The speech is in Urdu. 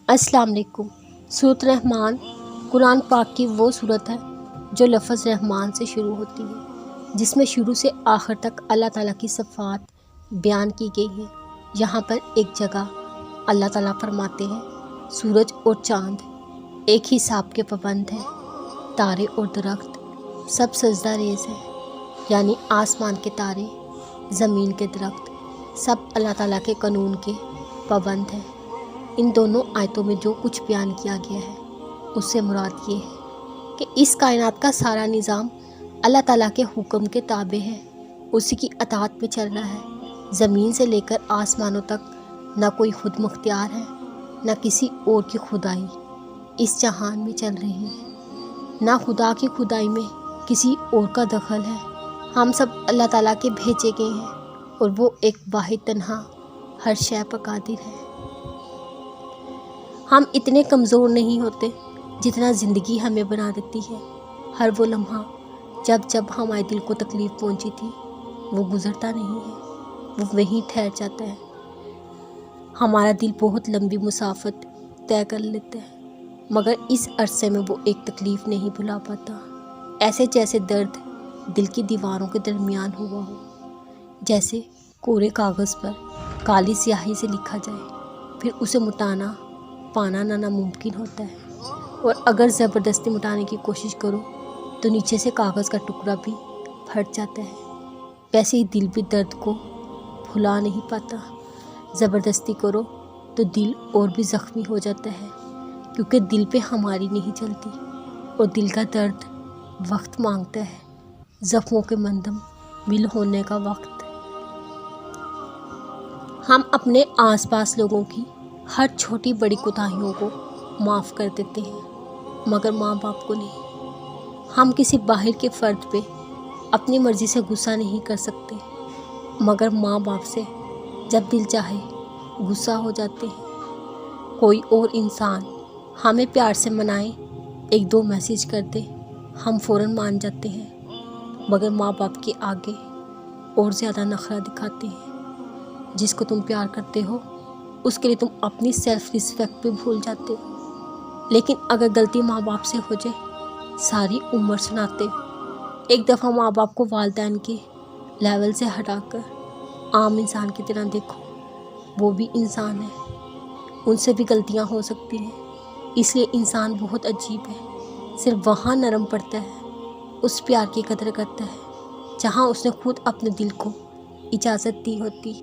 السلام علیکم۔ سورۃ رحمان قرآن پاک کی وہ سورت ہے جو لفظ رحمان سے شروع ہوتی ہے، جس میں شروع سے آخر تک اللہ تعالیٰ کی صفات بیان کی گئی ہیں۔ یہاں پر ایک جگہ اللہ تعالیٰ فرماتے ہیں سورج اور چاند ایک ہی حساب کے پابند ہیں، تارے اور درخت سب سجدہ ریز ہیں، یعنی آسمان کے تارے، زمین کے درخت سب اللہ تعالیٰ کے قانون کے پابند ہیں۔ ان دونوں آیتوں میں جو کچھ بیان کیا گیا ہے اس سے مراد یہ ہے کہ اس کائنات کا سارا نظام اللہ تعالیٰ کے حکم کے تابع ہے، اسی کی اطاعت میں چل رہا ہے۔ زمین سے لے کر آسمانوں تک نہ کوئی خود مختار ہے، نہ کسی اور کی خدائی اس جہان میں چل رہی ہے، نہ خدا کی خدائی میں کسی اور کا دخل ہے۔ ہم سب اللہ تعالیٰ کے بھیجے گئے ہیں اور وہ ایک واحد تنہا ہر شے پر قادر ہے۔ ہم اتنے کمزور نہیں ہوتے جتنا زندگی ہمیں بنا دیتی ہے۔ ہر وہ لمحہ جب ہمارے دل کو تکلیف پہنچی تھی وہ گزرتا نہیں ہے، وہ وہیں ٹھہر جاتا ہے۔ ہمارا دل بہت لمبی مسافت طے کر لیتا ہے، مگر اس عرصے میں وہ ایک تکلیف نہیں بھلا پاتا، ایسے جیسے درد دل کی دیواروں کے درمیان ہوا ہو، جیسے کورے کاغذ پر کالی سیاہی سے لکھا جائے، پھر اسے مٹانا پانا ناممکن ہوتا ہے، اور اگر زبردستی مٹانے کی کوشش کرو تو نیچے سے کاغذ کا ٹکڑا بھی پھٹ جاتا ہے۔ ویسے ہی دل بھی درد کو بھلا نہیں پاتا، زبردستی کرو تو دل اور بھی زخمی ہو جاتا ہے، کیونکہ دل پہ ہماری نہیں چلتی، اور دل کا درد وقت مانگتا ہے، زخموں کے مندم مل ہونے کا وقت۔ ہم اپنے آس پاس لوگوں کی ہر چھوٹی بڑی کوتاہیوں کو معاف کر دیتے ہیں، مگر ماں باپ کو نہیں۔ ہم کسی باہر کے فرد پہ اپنی مرضی سے غصہ نہیں کر سکتے، مگر ماں باپ سے جب دل چاہے غصہ ہو جاتے ہیں۔ کوئی اور انسان ہمیں پیار سے منائے، ایک دو میسیج کر دے، ہم فوراً مان جاتے ہیں، مگر ماں باپ کے آگے اور زیادہ نخرہ دکھاتے ہیں۔ جس کو تم پیار کرتے ہو اس کے لیے تم اپنی سیلف ریسپیکٹ بھی بھول جاتے ہو، لیکن اگر غلطی ماں باپ سے ہو جائے ساری عمر سناتے ہو۔ ایک دفعہ ماں باپ کو والدین کے لیول سے ہٹا کر عام انسان کی طرح دیکھو، وہ بھی انسان ہے، ان سے بھی غلطیاں ہو سکتی ہیں۔ اس لیے انسان بہت عجیب ہے، صرف وہاں نرم پڑتا ہے، اس پیار کی قدر کرتا ہے جہاں اس نے خود اپنے دل کو اجازت دی ہوتی۔